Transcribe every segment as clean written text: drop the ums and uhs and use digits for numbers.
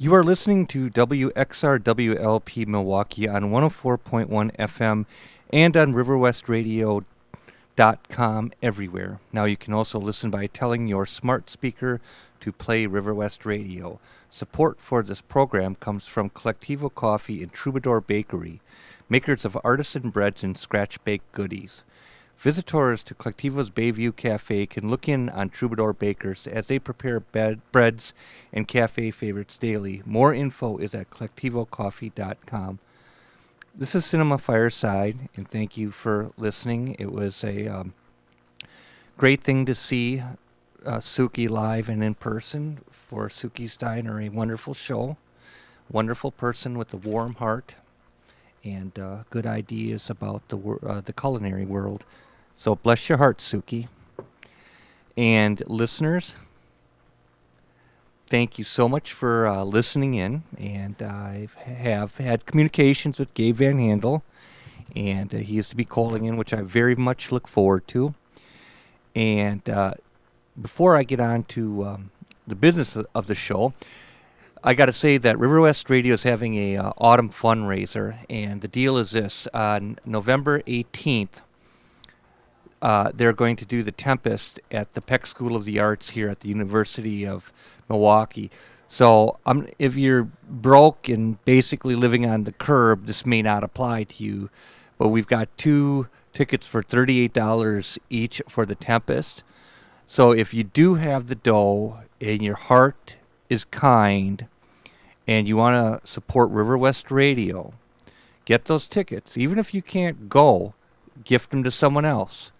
You are listening to WXRWLP Milwaukee on 104.1 FM and on riverwestradio.com everywhere. Now you can also listen by telling your smart speaker to play River West Radio. Support for this program comes from Collectivo Coffee and Troubadour Bakery, makers of artisan breads and scratch-baked goodies. Visitors to Collectivo's Bayview Cafe can look in on Troubadour Bakers as they prepare breads and cafe favorites daily. More info is at collectivocoffee.com. This is Cinema Fireside, and thank you for listening. It was a great thing to see Suki live and in person. For Suki Steiner, a wonderful show, wonderful person with a warm heart, and good ideas about the culinary world. So bless your heart, Suki. And listeners, thank you so much for listening in. And I have had communications with Gabe Van Handel, and he is to be calling in, which I very much look forward to. And before I get on to the business of the show, I got to say that River West Radio is having a autumn fundraiser, and the deal is this: on November 18th. They're going to do The Tempest at the Peck School of the Arts here at the University of Milwaukee. So if you're broke and basically living on the curb, this may not apply to you. But we've got 2 tickets for $38 each for The Tempest. So if you do have the dough and your heart is kind and you want to support River West Radio, get those tickets. Even if you can't go, gift them to someone else.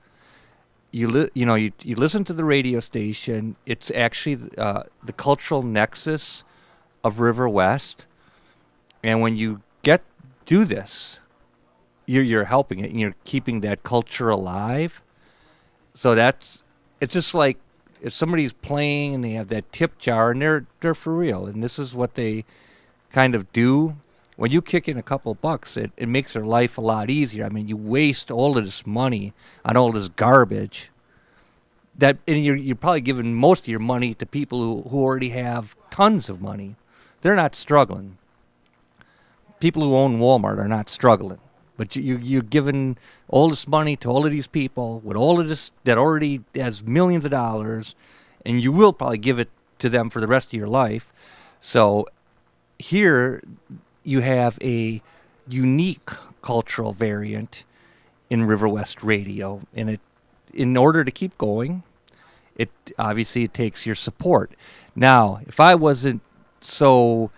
You listen to the radio station. It's actually the cultural nexus of River West, and when you do this, you're helping it, and you're keeping that culture alive. So it's just like if somebody's playing and they have that tip jar, and they're for real, and this is what they kind of do. When you kick in a couple bucks, it makes their life a lot easier. I mean, you waste all of this money on all this garbage. And you're probably giving most of your money to people who already have tons of money. They're not struggling. People who own Walmart are not struggling. But you're giving all this money to all of these people with all of this that already has millions of dollars, and you will probably give it to them for the rest of your life. So here you have a unique cultural variant in River West Radio, and in order to keep going, it takes your support. Now, if I wasn't so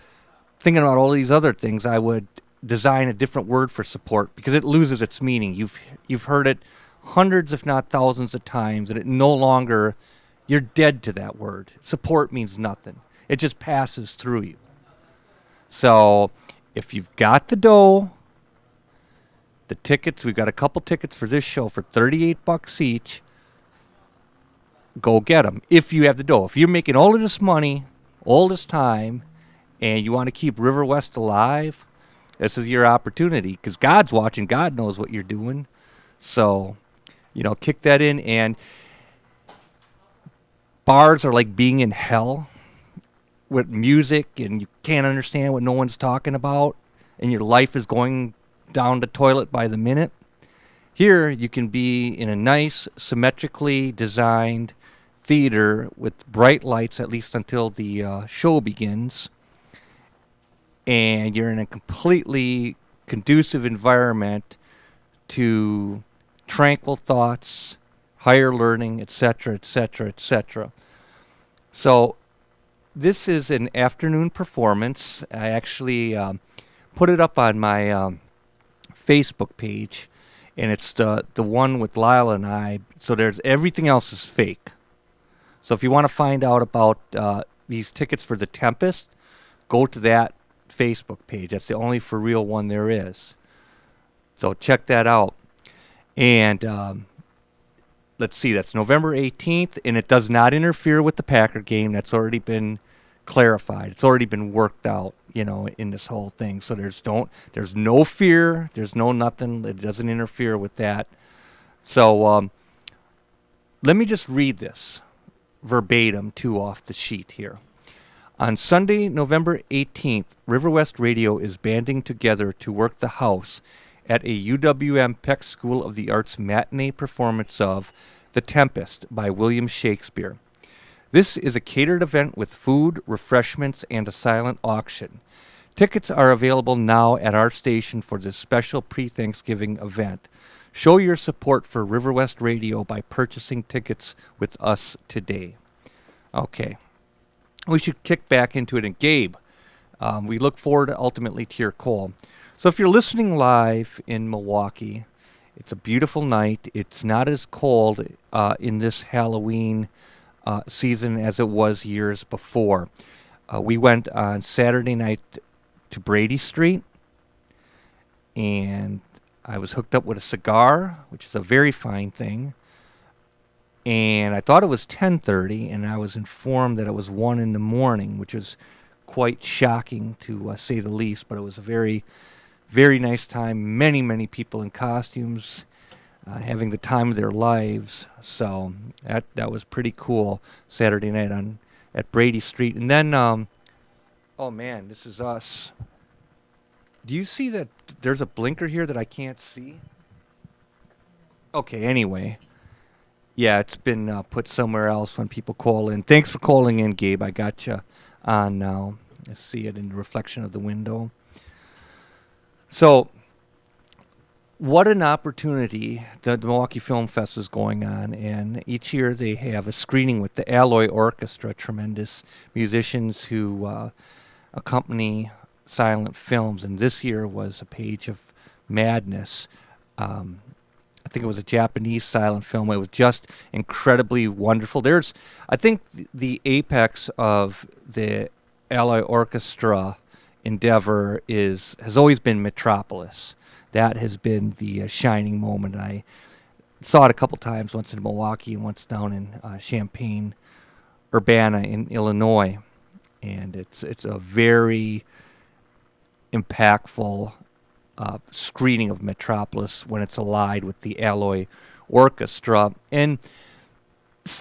thinking about all these other things, I would design a different word for support because it loses its meaning. You've heard it hundreds, if not thousands, of times, and it no longer, you're dead to that word. Support means nothing. It just passes through you. So if you've got the dough, the tickets, we've got a couple tickets for this show for $38 each. Go get them if you have the dough. If you're making all of this money, all this time, and you want to keep River West alive, this is your opportunity because God's watching. God knows what you're doing. So, kick that in. And bars are like being in hell with music, and you can't understand what no one's talking about, and your life is going down the toilet by the minute. Here, you can be in a nice, symmetrically designed theater with bright lights, at least until the show begins, and you're in a completely conducive environment to tranquil thoughts, higher learning, etc., etc., etc. So this is an afternoon performance. I actually put it up on my Facebook page, and it's the one with Lilah and I. So there's everything else is fake. So if you want to find out about these tickets for The Tempest, go to that Facebook page. That's the only for real one there is. So check that out. And let's see, that's November 18th, and it does not interfere with the Packer game. That's already been clarified. It's already been worked out, in this whole thing. So there's no fear, there's no nothing. It doesn't interfere with that. So let me just read this verbatim, off the sheet here. On Sunday, November 18th, River West Radio is banding together to work the house at a UWM Peck School of the Arts matinee performance of The Tempest by William Shakespeare. This is a catered event with food, refreshments, and a silent auction. Tickets are available now at our station for this special pre-Thanksgiving event. Show your support for River West Radio by purchasing tickets with us today. Okay. We should kick back into it. And Gabe, we look forward ultimately to your call. So if you're listening live in Milwaukee, it's a beautiful night. It's not as cold in this Halloween season as it was years before. We went on Saturday night to Brady Street, and I was hooked up with a cigar, which is a very fine thing. And I thought it was 10:30, and I was informed that it was 1 in the morning, which was quite shocking to say the least. But it was a very, very nice time. Many, many people in costumes, having the time of their lives. So that was pretty cool. Saturday night at Brady Street, and then oh man, this is us. Do you see that there's a blinker here that I can't see? Okay, anyway. Yeah, it's been put somewhere else when people call in. Thanks for calling in, Gabe. I got you on now. I see it in the reflection of the window. So, what an opportunity. The Milwaukee Film Fest is going on, and each year they have a screening with the Alloy Orchestra, tremendous musicians who accompany silent films, and this year was A Page of Madness. I think it was a Japanese silent film. It was just incredibly wonderful. I think the apex of the Alloy Orchestra endeavor has always been Metropolis. That has been the shining moment. I saw it a couple times, once in Milwaukee and once down in Champaign, Urbana in Illinois, and it's a very impactful screening of Metropolis when it's allied with the Alloy Orchestra. And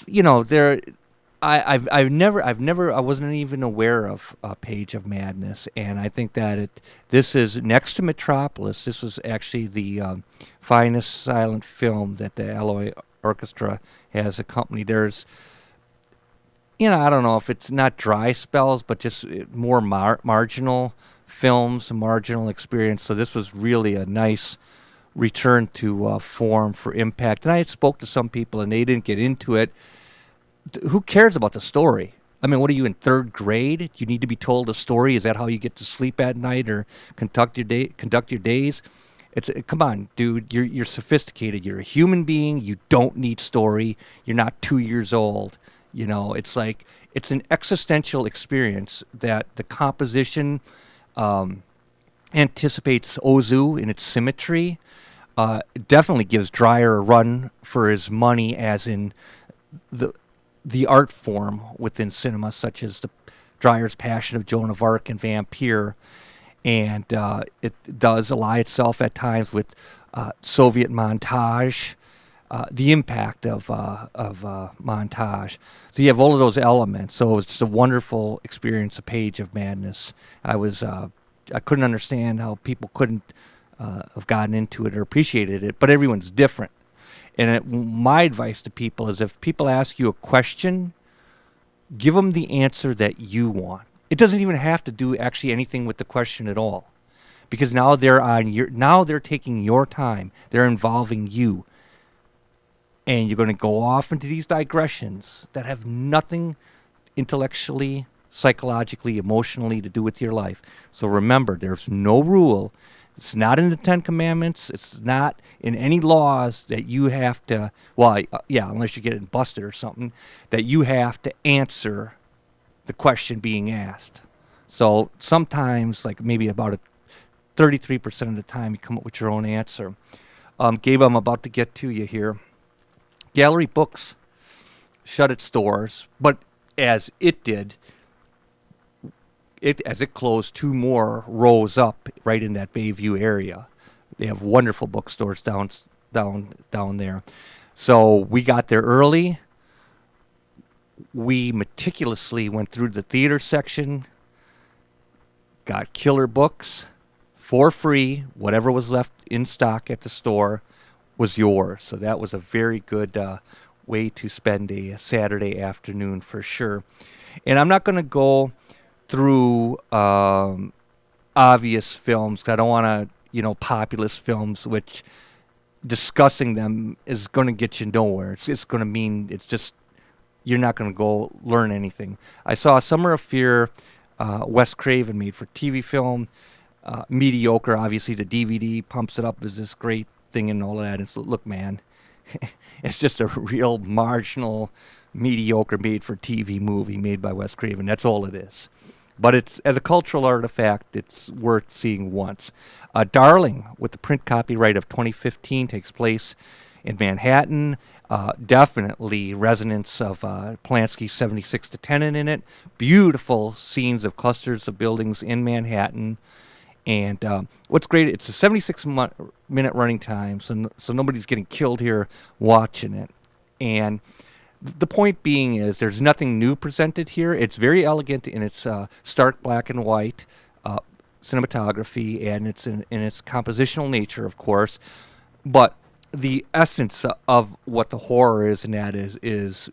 you know, I wasn't even aware of Page of Madness, and I think that this is next to Metropolis. This was actually the finest silent film that the Alloy Orchestra has accompanied. There's, I don't know if it's not dry spells, but just more marginal films, marginal experience. So this was really a nice return to form for Impact. And I spoke to some people, and they didn't get into it. Who cares about the story? I mean, what are you, in third grade? You need to be told a story? Is that how you get to sleep at night or conduct your days? Come on, dude. You're sophisticated. You're a human being. You don't need story. You're not 2 years old. It's like it's an existential experience that the composition anticipates Ozu in its symmetry. It definitely gives Dreyer a run for his money, as in the art form within cinema, such as Dreyer's Passion of Joan of Arc and Vampire, and it does ally itself at times with Soviet montage, the impact of montage. So you have all of those elements. So it's just a wonderful experience, A Page of Madness. I couldn't understand how people couldn't have gotten into it or appreciated it, but everyone's different. And my advice to people is, if people ask you a question, give them the answer that you want. It doesn't even have to do actually anything with the question at all, because now they're taking your time. They're involving you, and you're going to go off into these digressions that have nothing intellectually, psychologically, emotionally to do with your life. So remember, there's no rule. It's not in the Ten Commandments. It's not in any laws that you have to, unless you get it busted or something, that you have to answer the question being asked. So sometimes, like maybe about 33% of the time, you come up with your own answer. Gabe, I'm about to get to you here. Gallery Books shut its doors, but as it did, as it closed, 2 more rose up right in that Bayview area. They have wonderful bookstores down there. So we got there early. we meticulously went through the theater section, got killer books for free. Whatever was left in stock at the store was yours. So that was a very good way to spend a Saturday afternoon for sure. And I'm not going to go through obvious films, 'cause I don't want to, populist films, which discussing them is going to get you nowhere. It's going to mean you're not going to go learn anything. I saw Summer of Fear, Wes Craven made for TV film, mediocre. Obviously, the DVD pumps it up as this great thing and all that. And look, man, it's just a real marginal, mediocre made for TV movie made by Wes Craven. That's all it is. But as a cultural artifact, it's worth seeing once. Darling, with the print copyright of 2015, takes place in Manhattan. Definitely resonance of Polanski's 76 to Tenon in it. Beautiful scenes of clusters of buildings in Manhattan. And what's great, it's a 76-minute running time, so nobody's getting killed here watching it. And the point being is there's nothing new presented here. It's very elegant in its stark black and white cinematography, and it's in its compositional nature, of course. But the essence of what the horror is in that is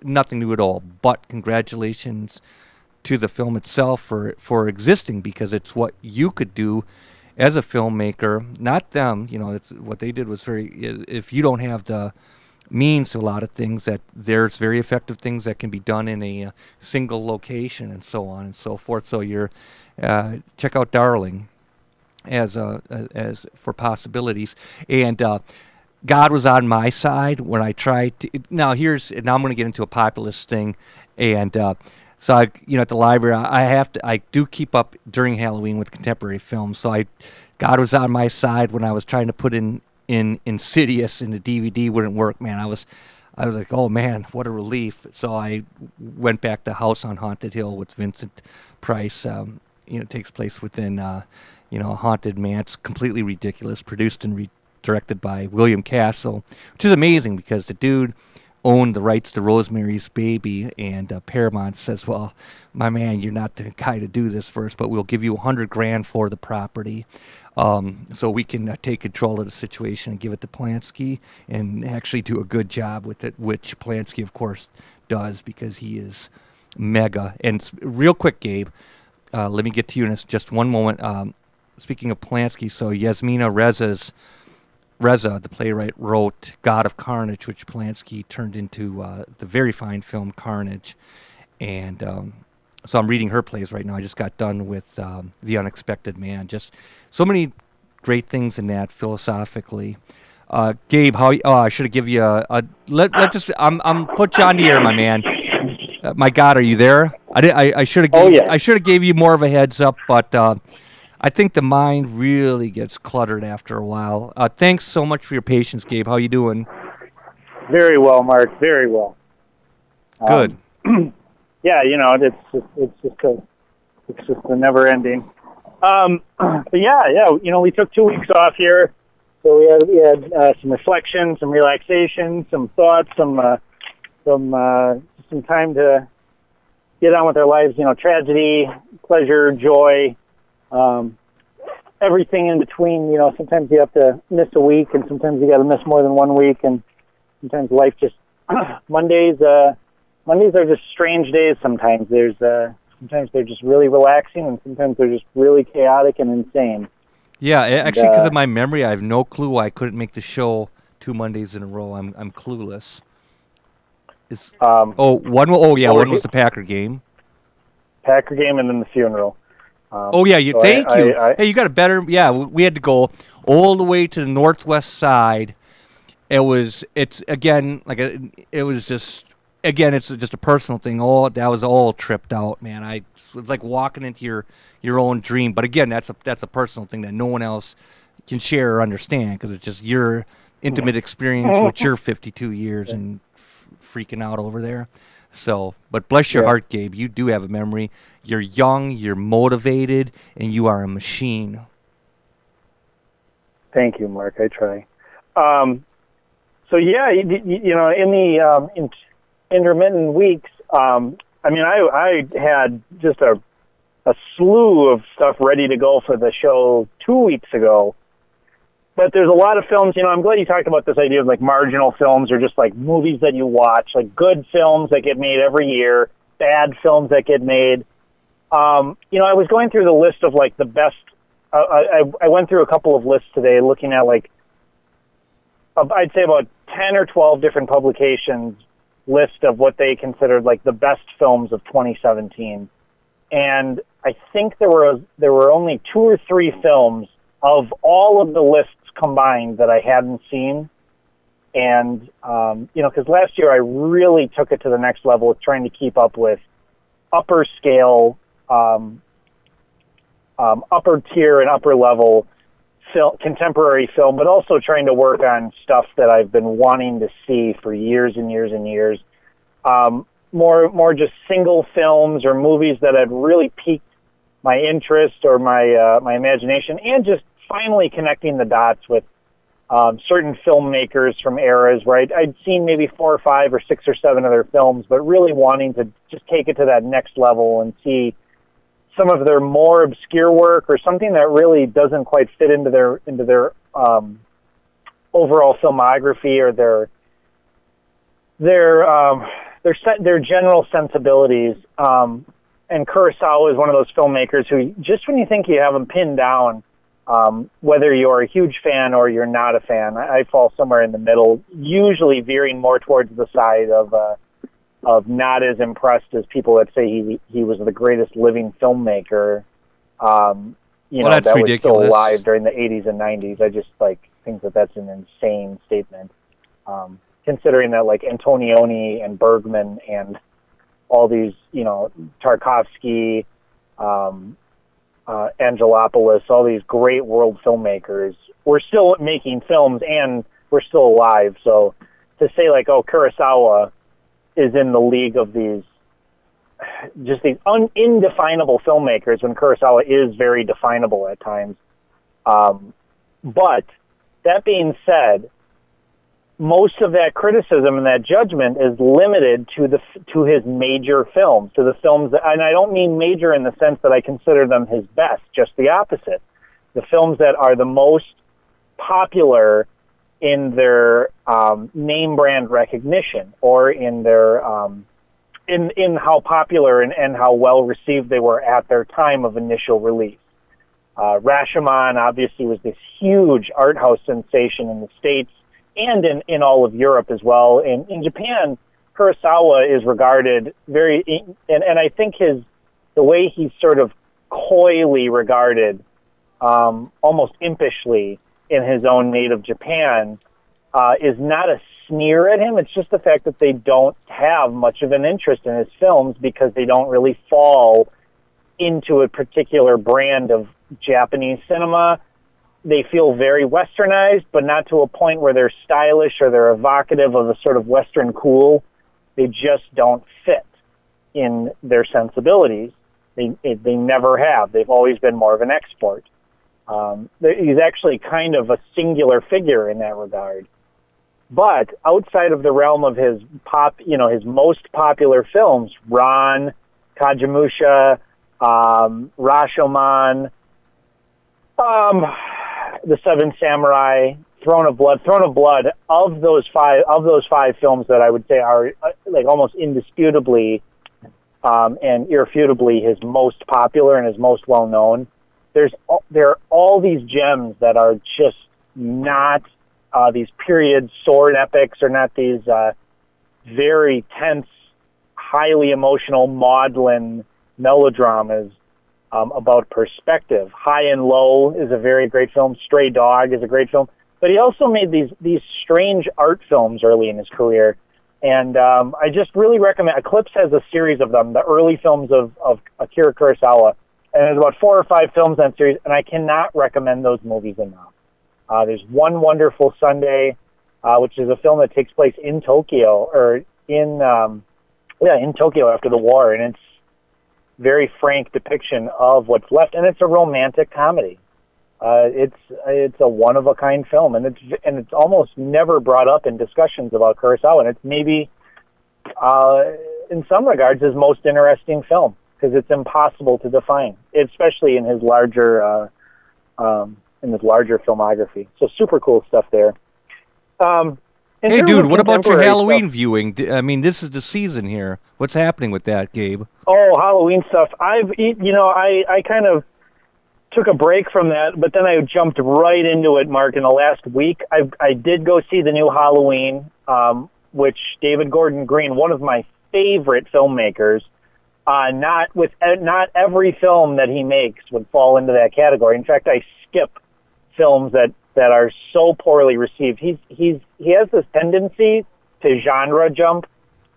nothing new at all. But congratulations to the film itself for existing, because it's what you could do as a filmmaker, not them. It's what they did was if you don't have the means to a lot of things, that there's very effective things that can be done in a single location and so on and so forth. So you're check out Darling as for possibilities. And God was on my side when I tried to. Now I'm going to get into a populist thing, and so at the library I do keep up during Halloween with contemporary films. So God was on my side when I was trying to put in Insidious, and the DVD wouldn't work. Man, I was like, oh man, what a relief. So I went back to House on Haunted Hill with Vincent Price. It takes place within a haunted mansion. It's completely ridiculous. Produced and directed by William Castle, which is amazing because the dude owned the rights to Rosemary's Baby, and Paramount says, well, my man, you're not the guy to do this first, but we'll give you $100,000 for the property, so we can take control of the situation and give it to Polanski and actually do a good job with it, which Polanski, of course, does, because he is mega. And real quick, Gabe, let me get to you in just one moment. Speaking of Polanski, so Yasmina Reza, the playwright, wrote God of Carnage, which Polanski turned into the very fine film Carnage. And so I'm reading her plays right now. I just got done with The Unexpected Man. Just so many great things in that philosophically. Gabe, I should have given you I'm put you on the air, my man. My God, are you there? I should have. I should have gave you more of a heads up, but I think the mind really gets cluttered after a while. Thanks so much for your patience, Gabe. How you doing? Very well, Mark. Very well. Good. Yeah, it's just a never ending. But yeah. We took 2 weeks off here, so we had some reflection, some relaxation, some thoughts, some time to get on with our lives. Tragedy, pleasure, joy. Everything in between. Sometimes you have to miss a week, and sometimes you got to miss more than 1 week, and sometimes life just Mondays are just strange days. Sometimes sometimes they're just really relaxing, and sometimes they're just really chaotic and insane. Yeah, actually, because of my memory, I have no clue why I couldn't make the show 2 Mondays in a row. I'm clueless. One was the Packer game. Packer game, and then the funeral. Thank you. Hey, you got a better. Yeah, we had to go all the way to the northwest side. It's just a personal thing. That was all tripped out, man. It was like walking into your own dream. But again, that's a personal thing that no one else can share or understand, because it's just your intimate experience with your 52 years and freaking out over there. So, but bless your heart, Gabe. You do have a memory. You're young, you're motivated, and you are a machine. Thank you, Mark. I try. So yeah, in the intermittent weeks, I mean, I had just a slew of stuff ready to go for the show 2 weeks ago. But there's a lot of films, I'm glad you talked about this idea of like marginal films or just like movies that you watch, like good films that get made every year, bad films that get made. I was going through the list of like the best, I went through a couple of lists today looking at like, I'd say about 10 or 12 different publications list of what they considered like the best films of 2017. And I think there were only 2 or 3 films of all of the lists combined that I hadn't seen. And, because last year I really took it to the next level with trying to keep up with upper scale, upper tier and upper level contemporary film, but also trying to work on stuff that I've been wanting to see for years and years and years. More just single films or movies that had really piqued my interest or my imagination, and just finally connecting the dots with certain filmmakers from eras where I'd seen maybe 4 or 5 or 6 or 7 of their films, but really wanting to just take it to that next level and see some of their more obscure work or something that really doesn't quite fit into their overall filmography or their general sensibilities. And Kurosawa is one of those filmmakers who, just when you think you have them pinned down, whether you're a huge fan or you're not a fan, I fall somewhere in the middle, usually veering more towards the side of not as impressed as people that say he was the greatest living filmmaker, that's that ridiculous. was still alive during the 80s and 90s. I just think that that's an insane statement, considering that like Antonioni and Bergman and all these, Tarkovsky, Angelopoulos, all these great world filmmakers were still making films and were still alive. So to say like, oh, Kurosawa is in the league of these indefinable filmmakers, when Kurosawa is very definable at times. But that being said, most of that criticism and that judgment is limited to his major films, to the films that, and I don't mean major in the sense that I consider them his best, just the opposite. The films that are the most popular in their name brand recognition, or in their in how popular and how well received they were at their time of initial release. Rashomon obviously was this huge art house sensation in the States and in all of Europe as well. In Japan, Kurosawa is regarded and I think the way he's sort of coyly regarded, almost impishly in his own native Japan, is not a sneer at him. It's just the fact that they don't have much of an interest in his films because they don't really fall into a particular brand of Japanese cinema. They feel very westernized, but not to a point where they're stylish or they're evocative of a sort of Western cool. They just don't fit in their sensibilities. They never have. They've always been more of an export. He's actually kind of a singular figure in that regard. But outside of the realm of his his most popular films, Ran, Kagemusha, Rashomon, The Seven Samurai, Throne of Blood, of those five films that I would say are like almost indisputably and irrefutably his most popular and his most well known. There are all these gems that are just not these period sword epics, or not these very tense, highly emotional maudlin melodramas about perspective. High and Low is a very great film. Stray Dog is a great film. But he also made these strange art films early in his career. And I just really recommend, Eclipse has a series of them, the early films of Akira Kurosawa. And there's about 4 or 5 films in that series, and I cannot recommend those movies enough. There's One Wonderful Sunday, which is a film that takes place in Tokyo, or in Tokyo after the war, and it's very frank depiction of what's left, and it's a romantic comedy. It's a one-of-a-kind film, and it's almost never brought up in discussions about Kurosawa, and it's maybe in some regards, his most interesting film because it's impossible to define, especially in his larger filmography. So super cool stuff there. Hey, dude, what about your Halloween stuff, viewing? I mean, this is the season here. What's happening with that, Gabe? Oh, Halloween stuff. I kind of took a break from that, but then I jumped right into it, Mark, in the last week. I did go see the new Halloween, which David Gordon Green, one of my favorite filmmakers, not every film that he makes would fall into that category. In fact, I skip films that are so poorly received. He has this tendency to genre jump.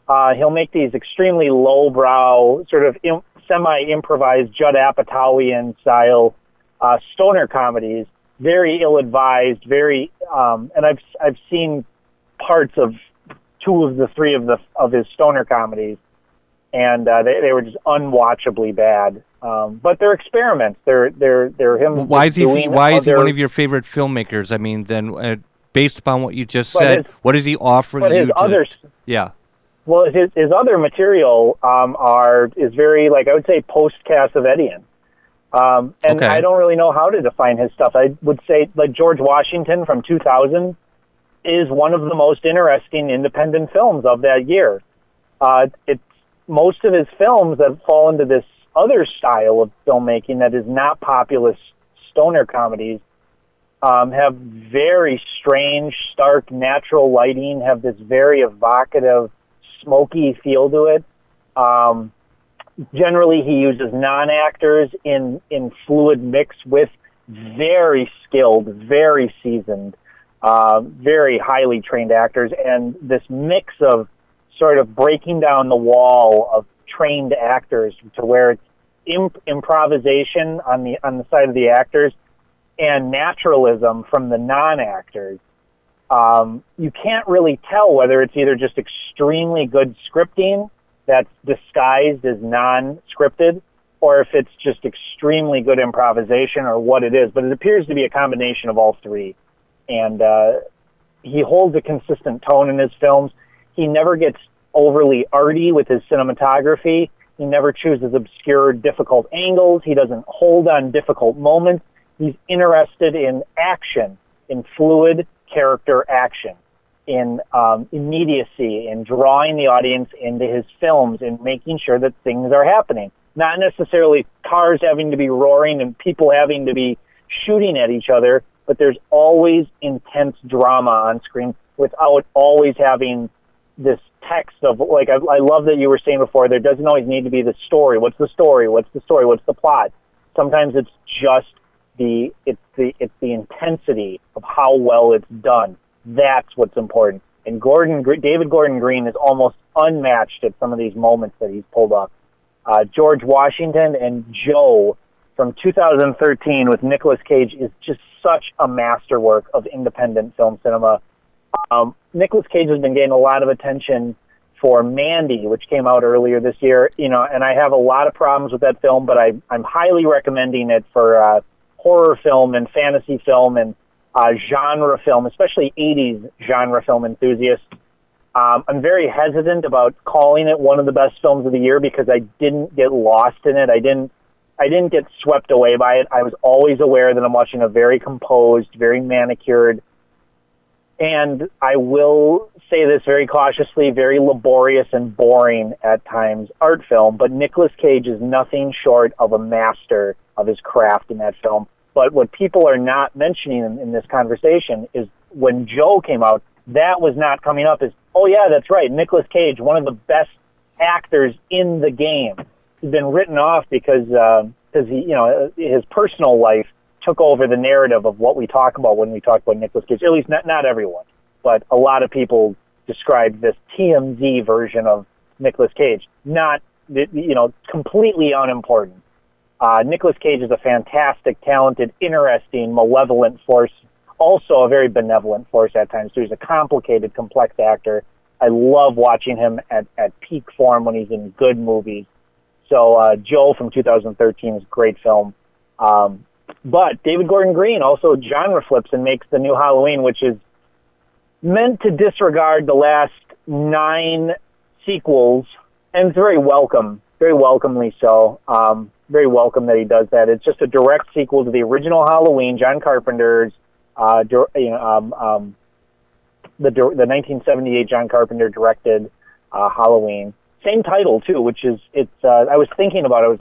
He'll make these extremely lowbrow, sort of semi-improvised Judd Apatowian style stoner comedies, very ill-advised, very and I've seen parts of 2 of the 3 of his stoner comedies, and they were just unwatchably bad. But they're experiments. They're him. Why is he one of your favorite filmmakers? I mean, then based upon what you just said, what is he offering but you? His others, yeah. Well, his other material is very, like, I would say, post-Cassavetes. And okay. I don't really know how to define his stuff. I would say, like, George Washington from 2000 is one of the most interesting independent films of that year. It's most of his films that fall into this other style of filmmaking that is not populist stoner comedies have very strange, stark, natural lighting, have this very evocative, smoky feel to it. Generally, he uses non-actors in fluid mix with very skilled, very seasoned, very highly trained actors, and this mix of sort of breaking down the wall of trained actors to where it's improvisation on the side of the actors and naturalism from the non-actors. You can't really tell whether it's either just extremely good scripting that's disguised as non-scripted, or if it's just extremely good improvisation, or what it is. But it appears to be a combination of all 3. And he holds a consistent tone in his films. He never gets overly arty with his cinematography. He never chooses obscure, difficult angles. He doesn't hold on difficult moments. He's interested in action, in fluid character action, in immediacy, in drawing the audience into his films, in making sure that things are happening. Not necessarily cars having to be roaring and people having to be shooting at each other, but there's always intense drama on screen without always having this text of, like, I love that you were saying before, there doesn't always need to be the story. What's the story? What's the story? What's the plot? Sometimes it's just the intensity of how well it's done. That's what's important. And David Gordon Green is almost unmatched at some of these moments that he's pulled off. George Washington and Joe from 2013 with Nicolas Cage is just such a masterwork of independent film cinema. Nicolas Cage has been getting a lot of attention for Mandy, which came out earlier this year, and I have a lot of problems with that film, but I'm highly recommending it for horror film and fantasy film and genre film, especially 80s genre film enthusiasts. I'm very hesitant about calling it one of the best films of the year because I didn't get lost in it. I didn't get swept away by it. I was always aware that I'm watching a very composed, very manicured, and I will say this very cautiously, very laborious and boring at times art film, but Nicolas Cage is nothing short of a master of his craft in that film. But what people are not mentioning in this conversation is when Joe came out, that was not coming up as, oh yeah, that's right, Nicolas Cage, one of the best actors in the game. He's been written off because he, his personal life took over the narrative of what we talk about when we talk about Nicolas Cage. At least not everyone, but a lot of people describe this TMZ version of Nicolas Cage, not, completely unimportant. Nicolas Cage is a fantastic, talented, interesting, malevolent force, also a very benevolent force at times too. He's a complicated, complex actor. I love watching him at peak form when he's in good movies. So Joe from 2013 is a great film. But David Gordon Green also genre flips and makes the new Halloween, which is meant to disregard the last 9 sequels and it's very welcomely so. Very welcome that he does that. It's just a direct sequel to the original Halloween, John Carpenter's, the 1978 John Carpenter directed Halloween. Same title too, which is I was thinking about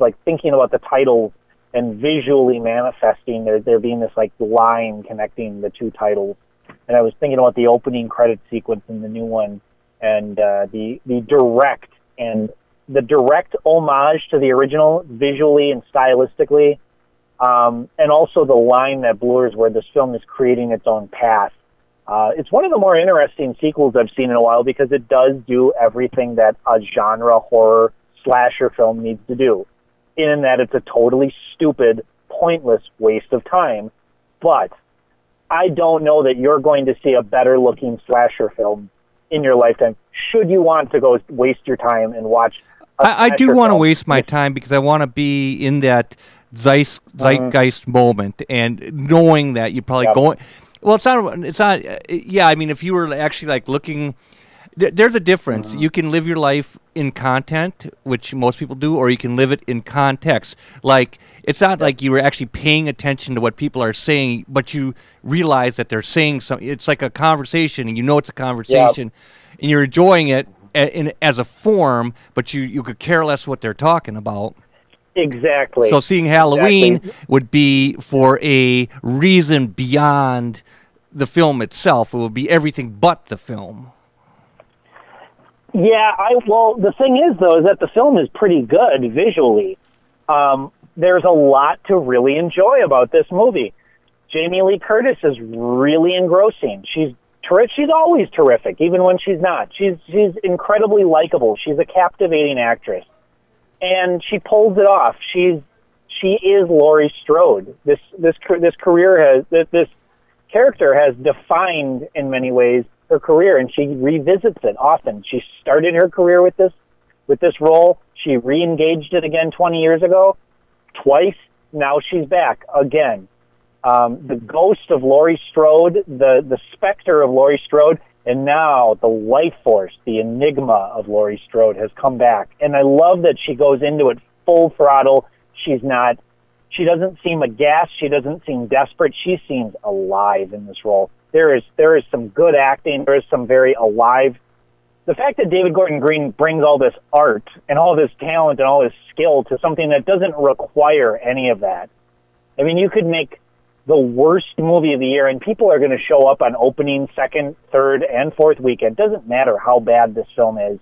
the title and visually manifesting there being this like line connecting the two titles, and I was thinking about the opening credit sequence in the new one, and the direct homage to the original visually and stylistically, and also the line that blurs where this film is creating its own path. It's one of the more interesting sequels I've seen in a while because it does do everything that a genre horror slasher film needs to do, in that it's a totally stupid, pointless waste of time. But I don't know that you're going to see a better-looking slasher film in your lifetime, should you want to go waste your time and watch. I do want to waste my time because I want to be in that zeitgeist moment, and knowing that you're probably going. Well, it's not. Yeah, I mean, if you were actually like looking, there's a difference. You can live your life in content, which most people do, or you can live it in context. Like, it's not like you were actually paying attention to what people are saying, but you realize that they're saying something. It's like a conversation, and you know it's a conversation, and you're enjoying it as a form, but you could care less what they're talking about. Exactly. So seeing Halloween would be for a reason beyond the film itself. It would be everything but the film. Yeah, well, the thing is, though, is that the film is pretty good visually. There's a lot to really enjoy about this movie. Jamie Lee Curtis is really engrossing. She's always terrific, even when she's not. She's incredibly likable. She's a captivating actress, and she pulls it off. She is Laurie Strode. This character has defined in many ways her career, and she revisits it often. She started her career with this role. She re-engaged it again 20 years ago, twice. Now she's back again. The ghost of Laurie Strode, the specter of Laurie Strode, and now the life force, the enigma of Laurie Strode has come back. And I love that she goes into it full throttle. She doesn't seem aghast. She doesn't seem desperate. She seems alive in this role. There is some good acting. There is some very alive. The fact that David Gordon Green brings all this art and all this talent and all this skill to something that doesn't require any of that. I mean, you could make the worst movie of the year, and people are going to show up on opening, second, third, and fourth weekend. It doesn't matter how bad this film is.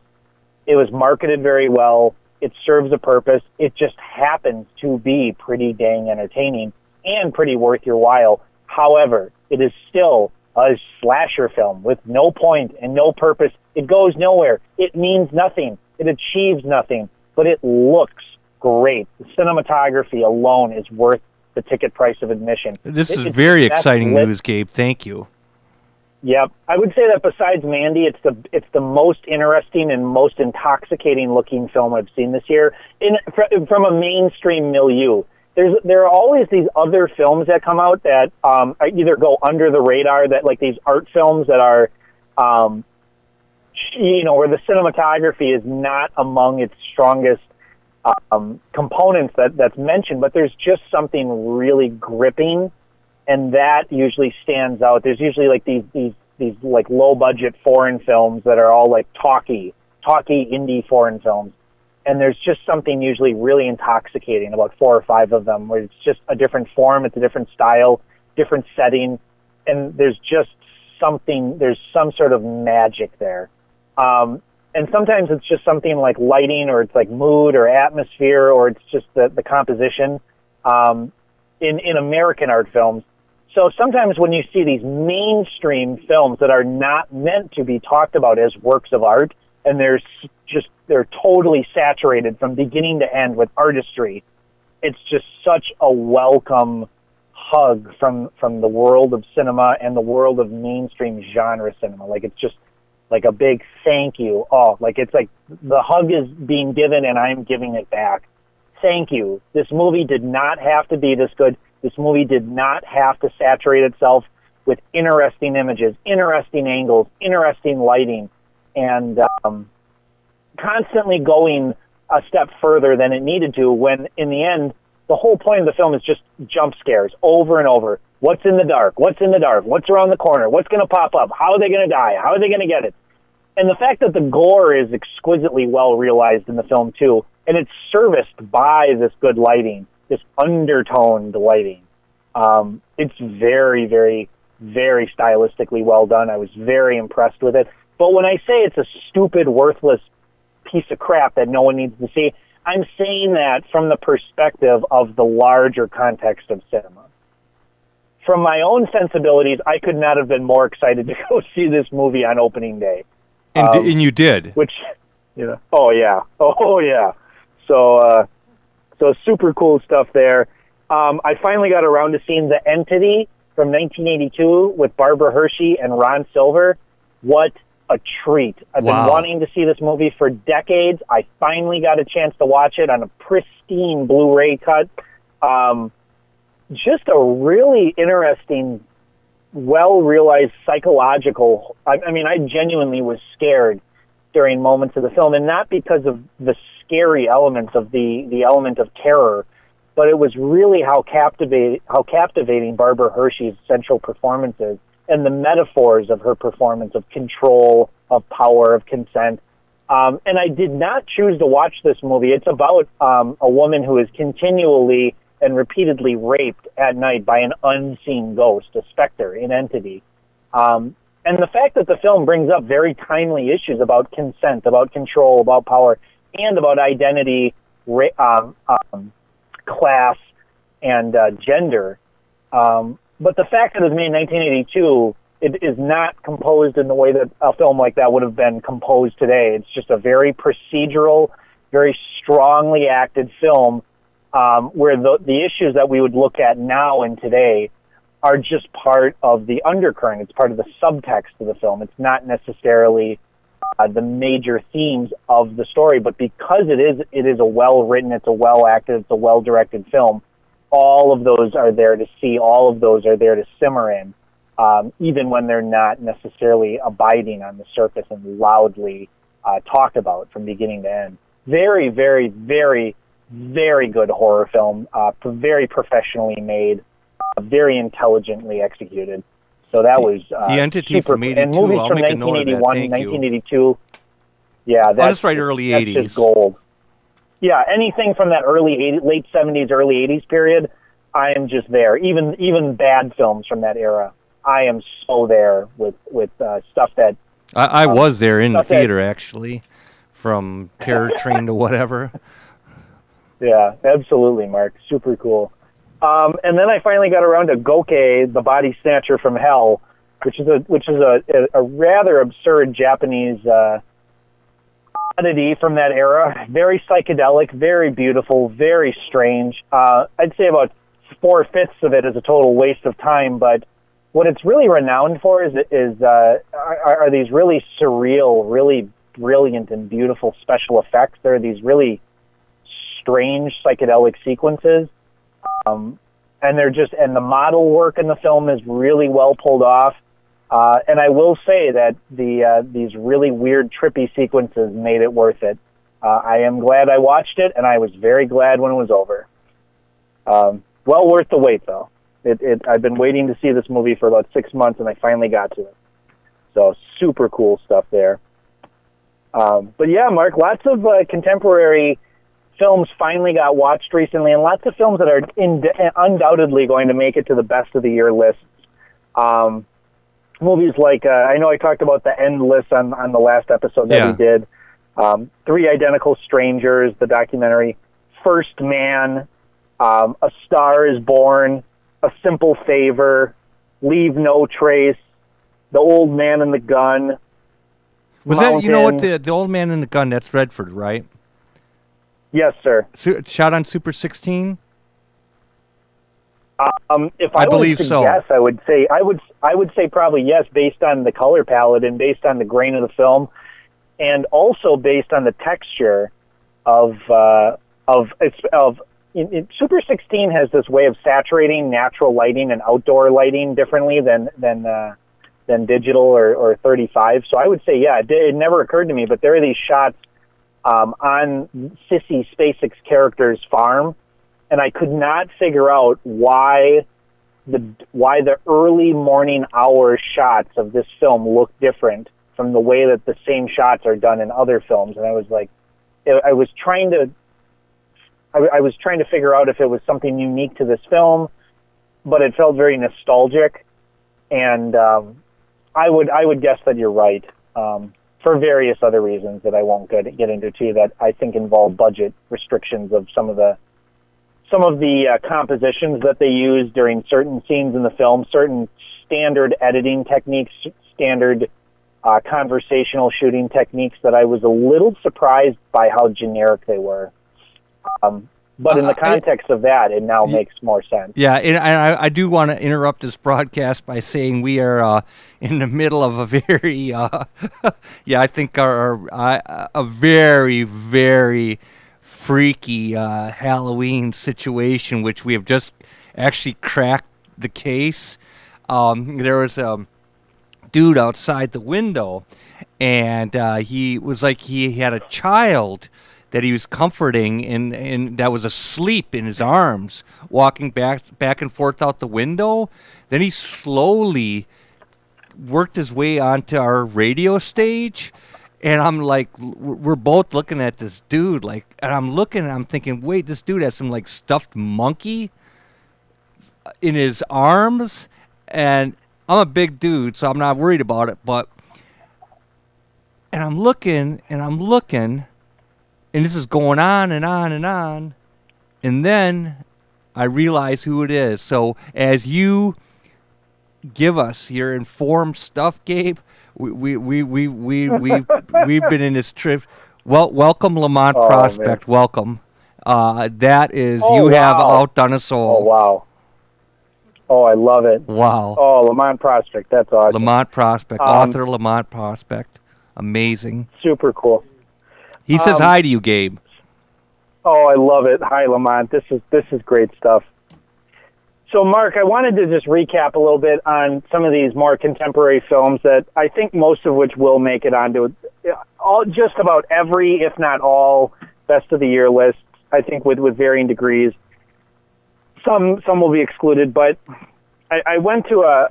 It was marketed very well. It serves a purpose. It just happens to be pretty dang entertaining and pretty worth your while. However, it is still a slasher film with no point and no purpose. It goes nowhere. It means nothing. It achieves nothing, but it looks great. The cinematography alone is worth the ticket price of admission. This is very exciting news, Gabe. Thank you. Yep. I would say that besides Mandy, it's the most interesting and most intoxicating looking film I've seen this year from a mainstream milieu. There are always these other films that come out that either go under the radar, that like these art films that are, where the cinematography is not among its strongest components that's mentioned, but there's just something really gripping, and that usually stands out. There's usually like these like low budget foreign films that are all like talky indie foreign films, and there's just something usually really intoxicating about 4 or 5 of them, where it's just a different form, it's a different style, different setting, and there's some sort of magic there. And sometimes it's just something like lighting, or it's like mood or atmosphere, or it's just the composition in American art films. So sometimes when you see these mainstream films that are not meant to be talked about as works of art, and they're totally saturated from beginning to end with artistry, it's just such a welcome hug from the world of cinema and the world of mainstream genre cinema. Like, it's just like a big thank you. Oh, like it's like the hug is being given and I'm giving it back. Thank you. This movie did not have to be this good. This movie did not have to saturate itself with interesting images, interesting angles, interesting lighting. And constantly going a step further than it needed to, when in the end, the whole point of the film is just jump scares over and over. What's in the dark? What's in the dark? What's around the corner? What's going to pop up? How are they going to die? How are they going to get it? And the fact that the gore is exquisitely well realized in the film, too, and it's serviced by this good lighting, this undertoned lighting. It's very, very, very stylistically well done. I was very impressed with it. But when I say it's a stupid, worthless piece of crap that no one needs to see, I'm saying that from the perspective of the larger context of cinema. From my own sensibilities, I could not have been more excited to go see this movie on opening day. And you did. Which, oh yeah. So super cool stuff there. I finally got around to seeing The Entity from 1982 with Barbara Hershey and Ron Silver. What a treat. I've been wanting to see this movie for decades. I finally got a chance to watch it on a pristine Blu-ray cut. Just a really interesting, well-realized psychological... I mean, I genuinely was scared during moments of the film, and not because of the scary elements of the element of terror, but it was really how captivating Barbara Hershey's central performance is, and the metaphors of her performance of control, of power, of consent. And I did not choose to watch this movie. It's about a woman who is continually and repeatedly raped at night by an unseen ghost, a specter, an entity. And the fact that the film brings up very timely issues about consent, about control, about power, and about identity, class, and gender. But the fact that it was made in 1982, it is not composed in the way that a film like that would have been composed today. It's just a very procedural, very strongly acted film where the issues that we would look at now and today are just part of the undercurrent. It's part of the subtext of the film. It's not necessarily the major themes of the story, but because it is a well-written, it's a well-acted, it's a well-directed film, all of those are there to see, all of those are there to simmer in, even when they're not necessarily abiding on the surface and loudly talked about from beginning to end. Very, very, very, very good horror film, very professionally made, very intelligently executed. So that was The Entity super, from 82. and movies I'll from make a note of that. 1981, Thank you. 1982. Yeah, That's right, early 80s. That's just gold. Yeah, anything from that late 70s, early 80s period, I am just there. Even bad films from that era, I am so there with stuff that... I was there in the theater, actually, from Terror Train to whatever. Yeah, absolutely, Mark. Super cool. And then I finally got around to Goke, the Body Snatcher from Hell, which is a rather absurd Japanese oddity from that era. Very psychedelic, very beautiful, very strange. I'd say about 4/5 of it is a total waste of time, but what it's really renowned for are these really surreal, really brilliant and beautiful special effects. There are these really strange psychedelic sequences. And the model work in the film is really well pulled off. And I will say that these really weird, trippy sequences made it worth it. I am glad I watched it, and I was very glad when it was over. Well worth the wait, though. I've been waiting to see this movie for about 6 months, and I finally got to it. So super cool stuff there. But yeah, Mark, lots of contemporary films finally got watched recently, and lots of films that are undoubtedly going to make it to the best of the year lists. Movies like, I know I talked about The Endless on the last episode that we did. Three Identical Strangers, the documentary. First Man, A Star is Born, A Simple Favor, Leave No Trace, The Old Man and the Gun. Was Mountain. That, you know what, the Old Man and the Gun, that's Redford, right? Yes, sir. Shot on Super 16? If I believe was to so. guess, I would say probably yes, based on the color palette and based on the grain of the film, and also based on the texture of Super 16 has this way of saturating natural lighting and outdoor lighting differently than digital or 35. So I would say, yeah, it never occurred to me, but there are these shots on Sissy Spacek's character's farm, and I could not figure out why the early morning hour shots of this film look different from the way that the same shots are done in other films. And I was like, I was trying to figure out if it was something unique to this film, but it felt very nostalgic. And I would guess that you're right, for various other reasons that I won't get into too, that I think involve budget restrictions of some of the compositions that they use during certain scenes in the film, certain standard editing techniques, standard conversational shooting techniques that I was a little surprised by how generic they were. But in the context of that, it now makes more sense. Yeah, and I do want to interrupt this broadcast by saying we are in the middle of a very, I think a very, very freaky Halloween situation, which we have just actually cracked the case. There was a dude outside the window, and he was like he had a child that he was comforting and that was asleep in his arms, walking back and forth out the window. Then he slowly worked his way onto our radio stage, and I'm like, we're both looking at this dude, like, and I'm thinking, wait, this dude has some like stuffed monkey in his arms, and I'm a big dude, so I'm not worried about it, and I'm looking, and this is going on and on and on, and then I realize who it is. So as you give us your informed stuff, Gabe, we've been in this trip. Well, welcome Lamont Prospect. Man. Welcome. That is you have outdone us all. Oh wow. Oh, I love it. Wow. Oh, Lamont Prospect. That's awesome. Lamont Prospect, author Lamont Prospect. Amazing. Super cool. He says hi to you, Gabe. Oh, I love it. Hi, Lamont. This is great stuff. So, Mark, I wanted to just recap a little bit on some of these more contemporary films that I think most of which will make it onto just about every, if not all, best of the year lists, I think with varying degrees. Some will be excluded, but I went to a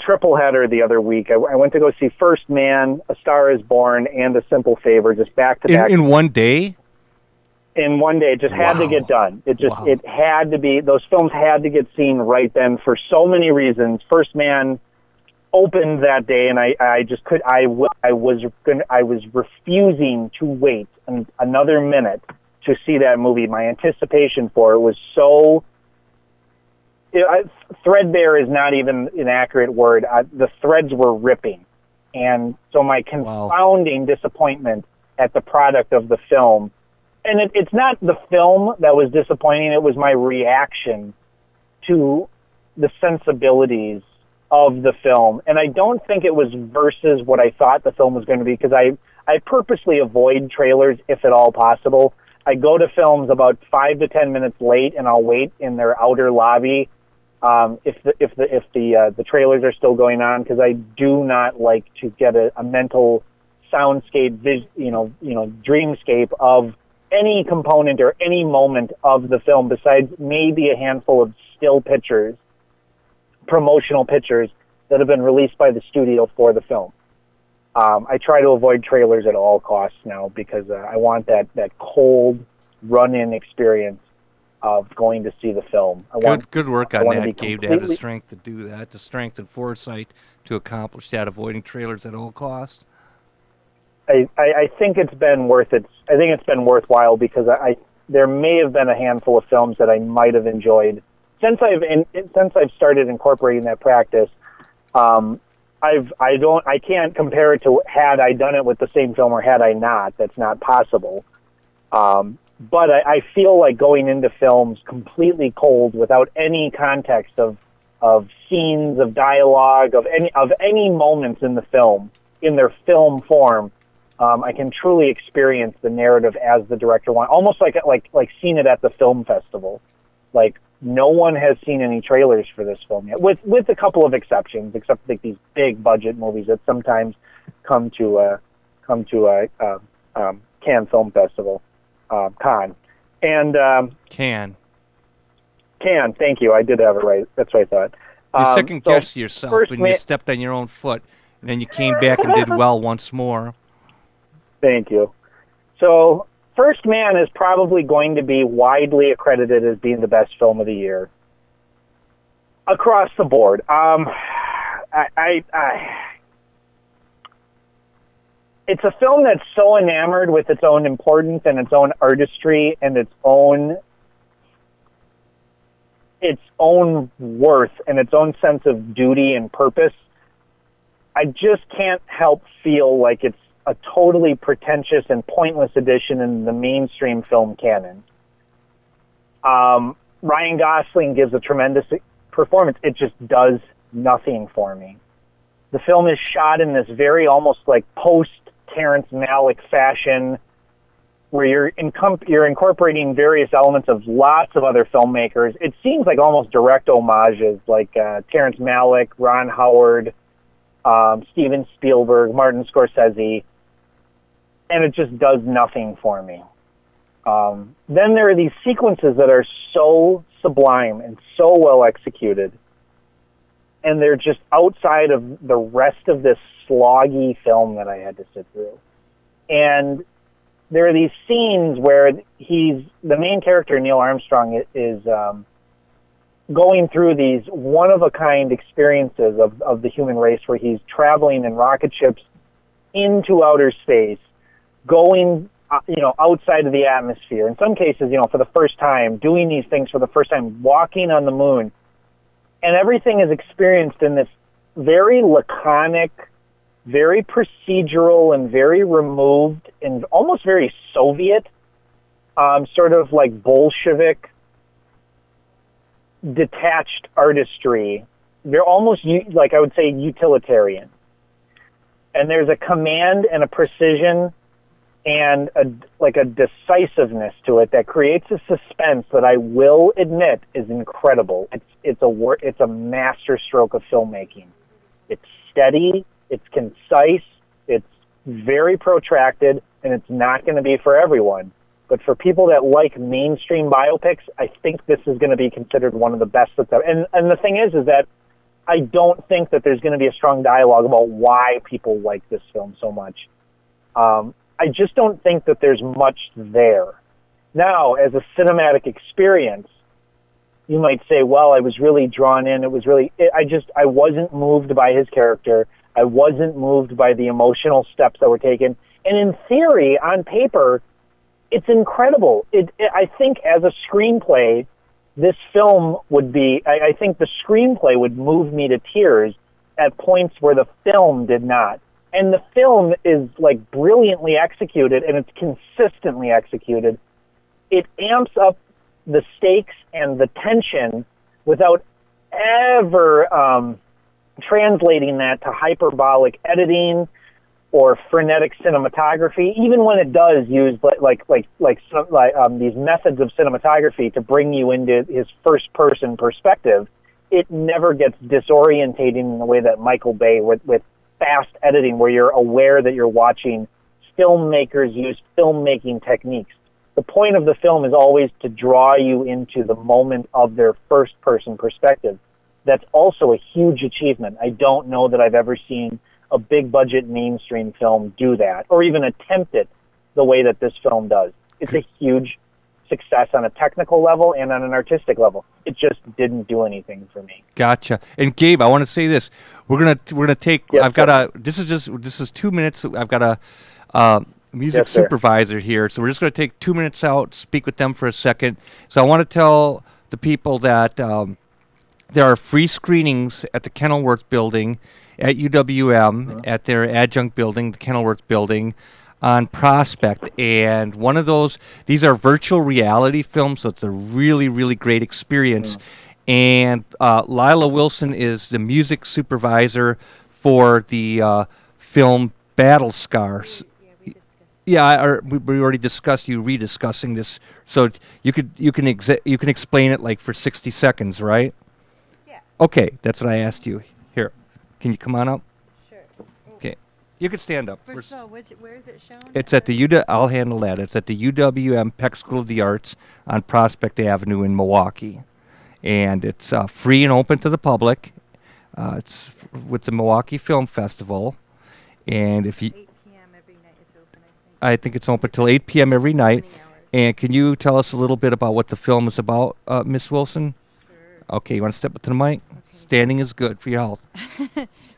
triple header the other week. I went to go see First Man, A Star Is Born, and A Simple Favor, just back to back. In one day? In one day. It just had to get done. It had to be, those films had to get seen right then for so many reasons. First Man opened that day, and I was refusing to wait another minute to see that movie. My anticipation for it was so... threadbare is not even an accurate word. The threads were ripping. And so my confounding disappointment at the product of the film, and it's not the film that was disappointing, it was my reaction to the sensibilities of the film. And I don't think it was versus what I thought the film was going to be, because I purposely avoid trailers if at all possible. I go to films about 5 to 10 minutes late, and I'll wait in their outer lobby if the trailers are still going on, because I do not like to get a mental soundscape, dreamscape of any component or any moment of the film besides maybe a handful of still pictures, promotional pictures that have been released by the studio for the film. I try to avoid trailers at all costs now because I want that cold run-in experience of going to see the film. Good work on that, Gabe, to have the strength to do that, the strength and foresight to accomplish that, avoiding trailers at all costs. I think it's been worth it. I think it's been worthwhile because there may have been a handful of films that I might have enjoyed since I've started incorporating that practice. I can't compare it to had I done it with the same film or had I not. That's not possible. But I feel like going into films completely cold without any context of scenes, of dialogue, of any moments in the film, in their film form, I can truly experience the narrative as the director wants, almost like seeing it at the film festival. Like, no one has seen any trailers for this film yet, with a couple of exceptions, except like these big budget movies that sometimes come to Cannes Film Festival, Cannes. And Can. Cannes, thank you. I did have it right. That's what I thought. You second-guessed yourself and you stepped on your own foot, and then you came back and did well once more. Thank you. So, First Man is probably going to be widely accredited as being the best film of the year. Across the board. It's a film that's so enamored with its own importance and its own artistry and its own worth and its own sense of duty and purpose. I just can't help feel like it's a totally pretentious and pointless addition in the mainstream film canon. Ryan Gosling gives a tremendous performance. It just does nothing for me. The film is shot in this very almost like post-Terrence Malick fashion where you're incorporating various elements of lots of other filmmakers. It seems like almost direct homages, like Terrence Malick, Ron Howard, Steven Spielberg, Martin Scorsese, and it just does nothing for me. Then there are these sequences that are so sublime and so well executed, and they're just outside of the rest of this sloggy film that I had to sit through. And there are these scenes where the main character, Neil Armstrong, is going through these one-of-a-kind experiences of the human race where he's traveling in rocket ships into outer space, going outside of the atmosphere. In some cases, for the first time, doing these things for the first time, walking on the moon. And everything is experienced in this very laconic, very procedural and very removed and almost very Soviet, sort of like Bolshevik, detached artistry. They're almost, like I would say, utilitarian. And there's a command and a precision and a decisiveness to it that creates a suspense that I will admit is incredible. It's a masterstroke of filmmaking. It's steady, it's concise, it's very protracted, and it's not going to be for everyone. But for people that like mainstream biopics, I think this is going to be considered one of the best that's ever. And the thing is that I don't think that there's going to be a strong dialogue about why people like this film so much. I just don't think that there's much there. Now, as a cinematic experience, you might say, well, I was really drawn in. I wasn't moved by his character. I wasn't moved by the emotional steps that were taken. And in theory, on paper, it's incredible. I think as a screenplay, this film would be, I think the screenplay would move me to tears at points where the film did not. And the film is like brilliantly executed, and it's consistently executed. It amps up the stakes and the tension without ever translating that to hyperbolic editing or frenetic cinematography. Even when it does use these methods of cinematography to bring you into his first-person perspective, it never gets disorientating in the way that Michael Bay with fast editing, where you're aware that you're watching filmmakers use filmmaking techniques. The point of the film is always to draw you into the moment of their first-person perspective. That's also a huge achievement. I don't know that I've ever seen a big-budget mainstream film do that, or even attempt it the way that this film does. It's a huge success on a technical level and on an artistic level. It just didn't do anything for me. Gotcha. And Gabe, I want to say this. We're gonna take. Yes, I've got a. This is 2 minutes. I've got a music Yes, sir. supervisor here, so we're just gonna take 2 minutes out, speak with them for a second. So I want to tell the people that there are free screenings at the Kenilworth Building at UWM at their adjunct building, the Kenilworth Building, on Prospect. And one of those, these are virtual reality films, so it's a really, really great experience. And Lilah Wilson is the music supervisor for the film BattleScar. Yeah, we already discussed you rediscussing this, so you can explain it like for 60 seconds, right? Yeah. Okay, that's what I asked you. Here, can you come on up? Sure. Okay. You can stand up. First of all, where is it shown? It's at the I'll handle that. It's at the UWM Peck School of the Arts on Prospect Avenue in Milwaukee, and it's free and open to the public. It's with the Milwaukee Film Festival, and if you 8 p.m. every night it's open, I think it's open till 8 p.m. every night. 20 hours. And can you tell us a little bit about what the film is about, Miss Wilson? Sure. Okay, you want to step up to the mic? Okay. Standing is good for your health.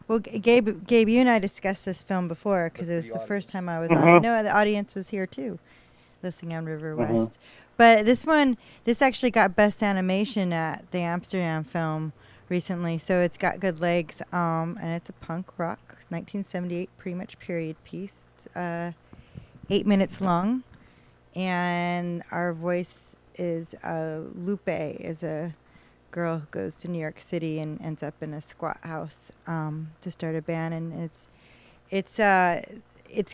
Well, Gabe, you and I discussed this film before because it was the first time I was on it. No, the audience was here too, listening on River West. But this actually got Best Animation at the Amsterdam Film recently, so it's got good legs. And it's a punk rock 1978 pretty much period piece. 8 minutes long, and our voice is Lupe, is a girl who goes to New York City and ends up in a squat house to start a band, and it's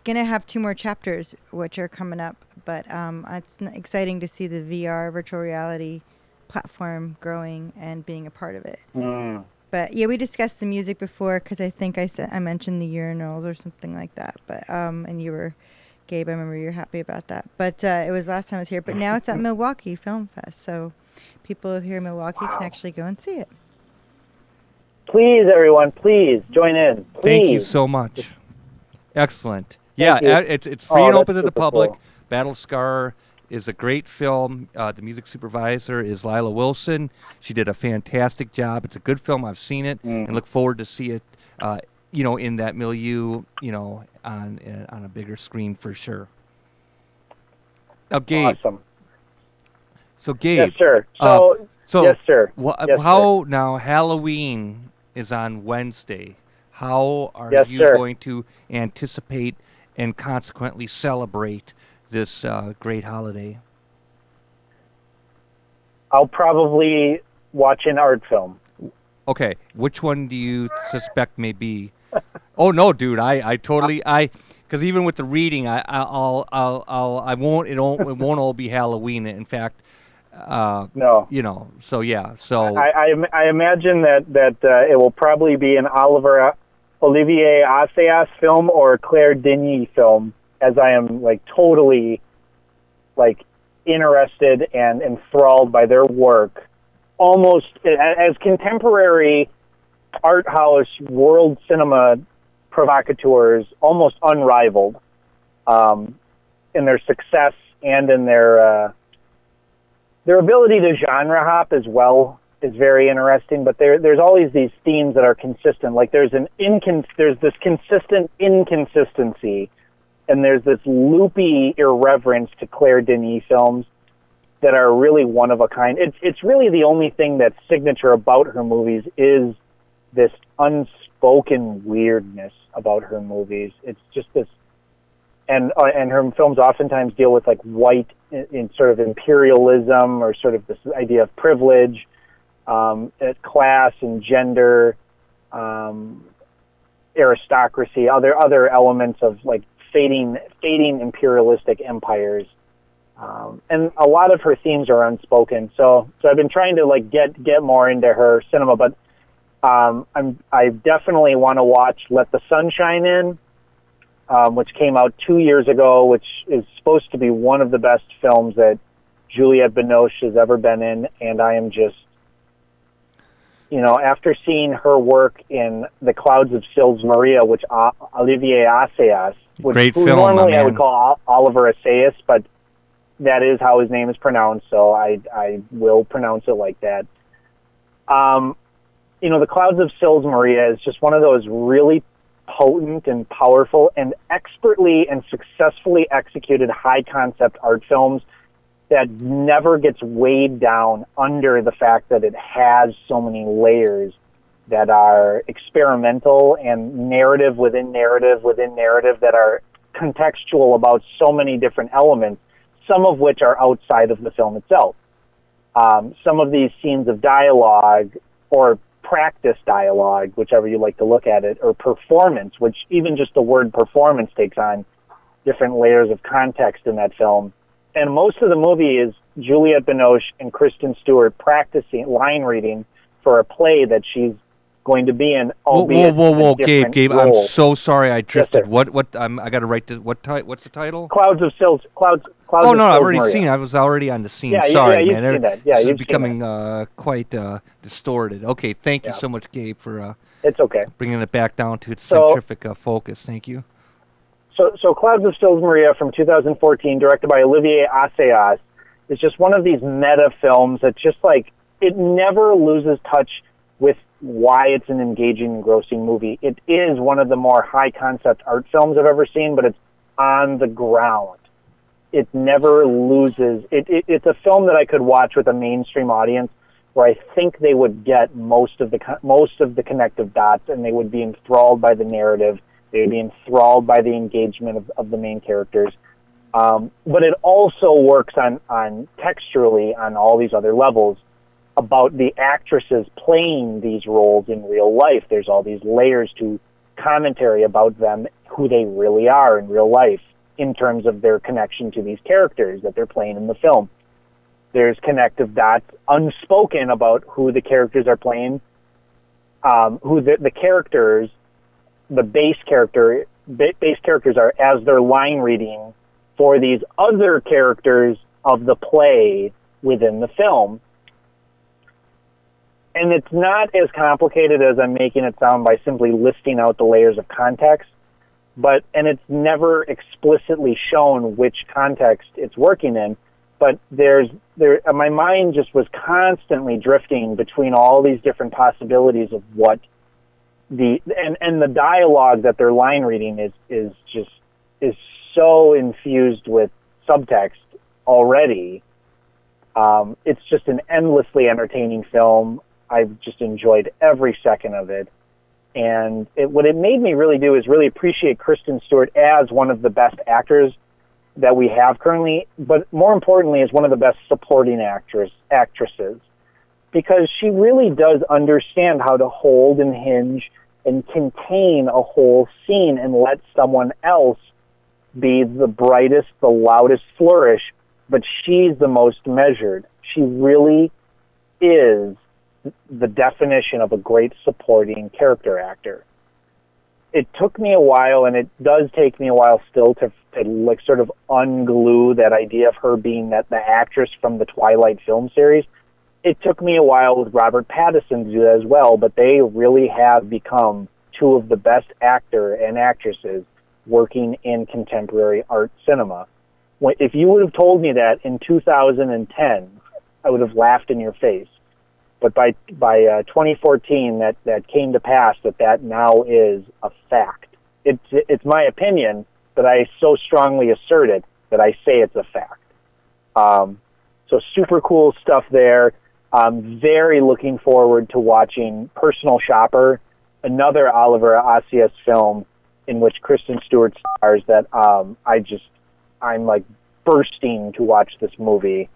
gonna have 2 more chapters which are coming up, but it's exciting to see the VR virtual reality platform growing and being a part of it. But yeah, we discussed the music before because I think I mentioned the urinals or something like that, but and you were, Gabe, I remember you were happy about that, but it was last time I was here, but now it's at Milwaukee Film Fest, so people here in Milwaukee can actually go and see it. Please, everyone, please join in. Please. Thank you so much. Excellent. Yeah, you. it's free and that's open to the super public. cool. BattleScar is a great film. The music supervisor is Lilah Wilson. She did a fantastic job. It's a good film. I've seen it and look forward to see it, in that milieu, on a bigger screen for sure. Now, Gabe. Awesome. So, Gabe. Yes, sir. Yes, sir. Yes, How now? Halloween is on Wednesday. How are Yes, you sir. going to anticipate and consequently celebrate this great holiday? I'll probably watch an art film. Okay, which one do you suspect may be? Oh no, dude! I totally because even with the reading, I won't. It won't all be Halloween. In fact, No. So yeah. So I imagine that it will probably be an Olivier Assayas film or a Claire Denis film, as I am totally interested and enthralled by their work, almost as contemporary art house world cinema provocateurs, almost unrivaled in their success and in their ability to genre hop as well is very interesting. But there's always these themes that are consistent. There's this consistent inconsistency, and there's this loopy irreverence to Claire Denis films that are really one of a kind. It's really the only thing that's signature about her movies is this unspoken weirdness about her movies. It's just this, and her films oftentimes deal with white in sort of imperialism or sort of this idea of privilege, class and gender, aristocracy, other elements of fading imperialistic empires. And a lot of her themes are unspoken. So I've been trying to get more into her cinema, but I definitely want to watch Let the Sun Shine In, which came out 2 years ago, which is supposed to be one of the best films that Juliette Binoche has ever been in, and I am just, after seeing her work in The Clouds of Sils Maria, which Olivier Assayas, Great who film, normally my I would man. call Oliver Assayas, but that is how his name is pronounced, so I will pronounce it like that. The Clouds of Sils Maria is just one of those really potent and powerful and expertly and successfully executed high-concept art films that never gets weighed down under the fact that it has so many layers that are experimental and narrative within narrative within narrative that are contextual about so many different elements, some of which are outside of the film itself. Some of these scenes of dialogue or practice dialogue, whichever you like to look at it, or performance, which even just the word performance takes on different layers of context in that film. And most of the movie is Juliette Binoche and Kristen Stewart practicing line reading for a play that she's going to be in. Whoa, Albeit whoa, a different Gabe, I'm role. so sorry I drifted. sir. What? I got to write this. What's the title? Clouds of Sils. Clouds. Oh of no, I've Sils already Maria. seen it. I was already on the scene. Yeah, Sorry, you've man. seen that. Yeah, this is you've seen becoming quite distorted. Okay, thank you Yeah. so much, Gabe, for It's okay. bringing it back down to its So- centrific focus. Thank you. So Clouds of Sils Maria from 2014, directed by Olivier Assayas, is just one of these meta films that just like, it never loses touch with why it's an engaging, engrossing movie. It is one of the more high-concept art films I've ever seen, but it's on the ground. It never loses. It's a film that I could watch with a mainstream audience where I think they would get most of the connective dots, and they would be enthralled by the narrative. They would be enthralled by the engagement of the main characters. But it also works on texturally on all these other levels about the actresses playing these roles in real life. There's all these layers to commentary about them, who they really are in real life, in terms of their connection to these characters that they're playing in the film. There's connective dots unspoken about who the characters are playing, who the characters, the base characters are as they're line reading for these other characters of the play within the film. And it's not as complicated as I'm making it sound by simply listing out the layers of context, and it's never explicitly shown which context it's working in, but my mind just was constantly drifting between all these different possibilities of what and the dialogue that they're line reading is so infused with subtext already. It's just an endlessly entertaining film. I've just enjoyed every second of it. And what it made me really do is really appreciate Kristen Stewart as one of the best actors that we have currently, but more importantly, as one of the best supporting actresses, because she really does understand how to hold and hinge and contain a whole scene and let someone else be the brightest, the loudest flourish, but she's the most measured. She really is the definition of a great supporting character actor. It took me a while, and it does take me a while still to like sort of unglue that idea of her being the actress from the Twilight film series. It took me a while with Robert Pattinson to do that as well, but they really have become two of the best actor and actresses working in contemporary art cinema. If you would have told me that in 2010, I would have laughed in your face. But by 2014, that came to pass that now is a fact. It's my opinion, but I so strongly assert it that I say it's a fact. So super cool stuff there. I'm very looking forward to watching Personal Shopper, another Oliver Assayas film in which Kristen Stewart stars that I'm like bursting to watch this movie.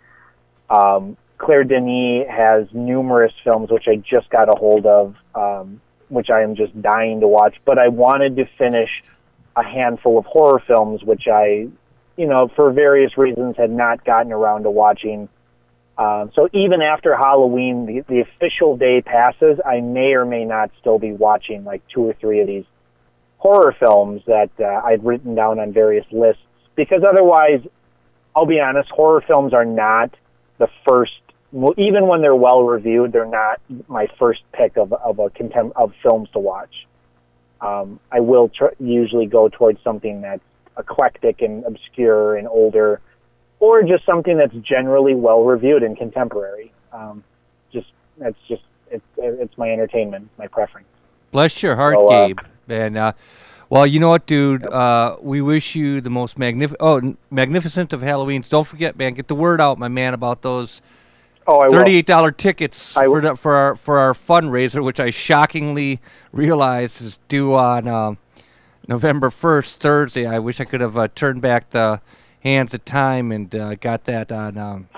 Claire Denis has numerous films which I just got a hold of, which I am just dying to watch. But I wanted to finish a handful of horror films, which I, for various reasons had not gotten around to watching. So even after Halloween, the official day passes, I may or may not still be watching like 2 or 3 of these horror films that I'd written down on various lists. Because otherwise, I'll be honest, horror films are not the first. Even when they're well reviewed, they're not my first pick of films to watch. I will usually go towards something that's eclectic and obscure and older, or just something that's generally well reviewed and contemporary. It's my entertainment, my preference. Bless your heart, Gabe. And well, you know what, dude? We wish you the most magnificent of Halloweens. Don't forget, man, get the word out, my man, about those $38 tickets for our fundraiser, which I shockingly realized is due on November 1st, Thursday. I wish I could have turned back the hands of time and got that on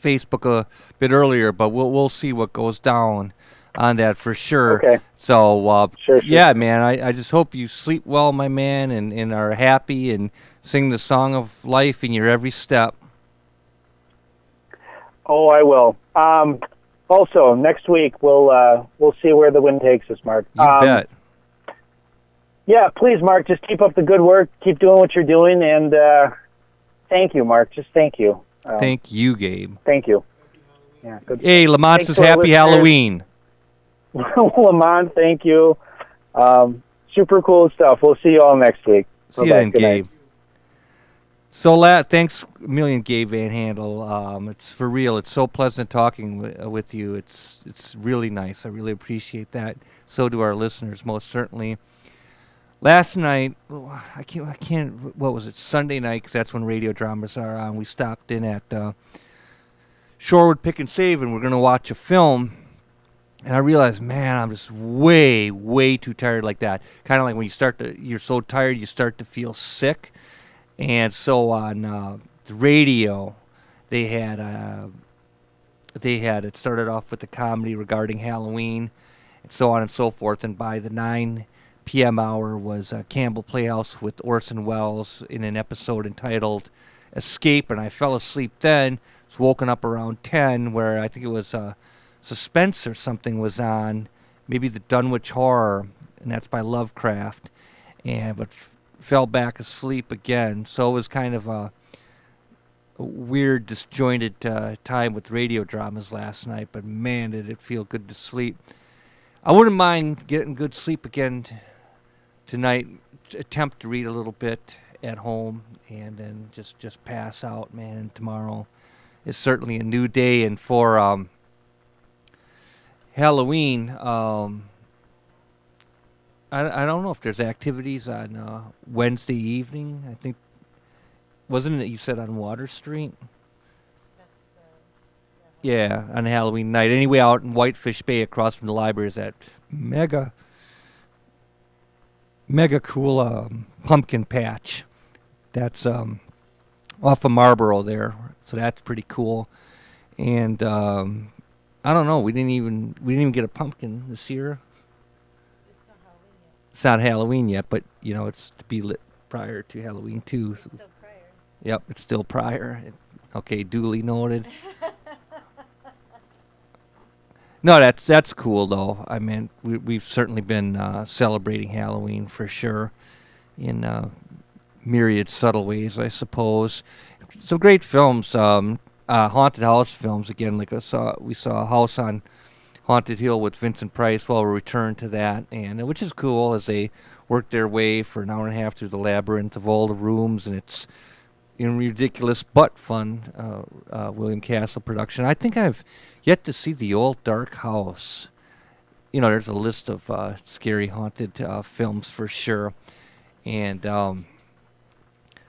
Facebook a bit earlier, but we'll see what goes down on that for sure. Okay. So, sure. Yeah, man, I just hope you sleep well, my man, and are happy and sing the song of life in your every step. Oh, I will. also, next week we'll see where the wind takes us, Mark. You bet. Yeah, please, Mark, just keep up the good work. Keep doing what you're doing, and thank you, Mark. Just thank you. Thank you, Gabe. Thank you. Yeah, good. Hey, Lamont Thanks says to our happy listeners. Halloween. Lamont, thank you. Super cool stuff. We'll see you all next week. See you Bye-bye. then, Good night. Gabe. So, thanks a million, Gabe Van Handel. It's for real. It's so pleasant talking with you. It's really nice. I really appreciate that. So do our listeners, most certainly. Last night, I can't. What was it? Sunday night, because that's when radio dramas are on. We stopped in at Shorewood Pick and Save, and we're going to watch a film. And I realized, man, I'm just way, way too tired like that. Kind of like when you're so tired, you start to feel sick. And so on the radio, they had it started off with the comedy regarding Halloween, and so on and so forth. And by the 9 p.m. hour was Campbell Playhouse with Orson Welles in an episode entitled Escape, and I fell asleep then. Was woken up around 10, where I think it was Suspense or something was on, maybe the Dunwich Horror, and that's by Lovecraft, but fell back asleep again. So it was kind of a weird, disjointed time with radio dramas last night, but man, did it feel good to sleep. I wouldn't mind getting good sleep again tonight. Attempt to read a little bit at home and then just pass out, man. And tomorrow is certainly a new day. And for Halloween, I don't know if there's activities on Wednesday evening. I think, wasn't it you said on Water Street? Yeah, on Halloween night. Anyway, out in Whitefish Bay across from the library is that mega cool pumpkin patch. That's off of Marlboro there. So that's pretty cool. And I don't know, we didn't even get a pumpkin this year. It's not Halloween yet, but you know it's to be lit prior to Halloween too. So. Still prior. Yep, it's still prior. Okay, duly noted. No, that's cool though. I mean, we've certainly been celebrating Halloween for sure, in myriad subtle ways, I suppose. Some great films, haunted house films again. Like we saw a House on Haunted Hill with Vincent Price. Well, we'll return to that, and which is cool as they work their way for an hour and a half through the labyrinth of all the rooms, and it's ridiculous but fun William Castle production. I think I've yet to see The Old Dark House. You know, there's a list of scary haunted films for sure, and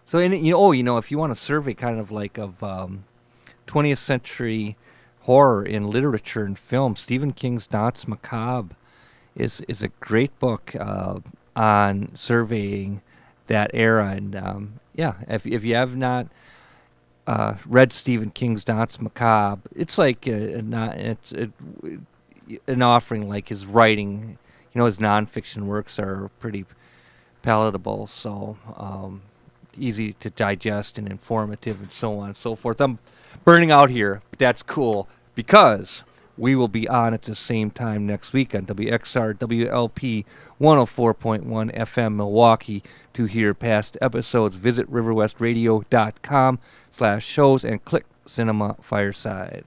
so if you want a survey kind of like of 20th century horror in literature and film, Stephen King's Danse Macabre is a great book on surveying that era. And if you have not read Stephen King's Danse Macabre, it's like an offering. Like his writing, his nonfiction works are pretty palatable, so easy to digest and informative, and so on and so forth. I'm burning out here, but that's cool because we will be on at the same time next week on WXR WLP 104.1 FM Milwaukee. To hear past episodes, visit riverwestradio.com/shows and click Cinema Fireside.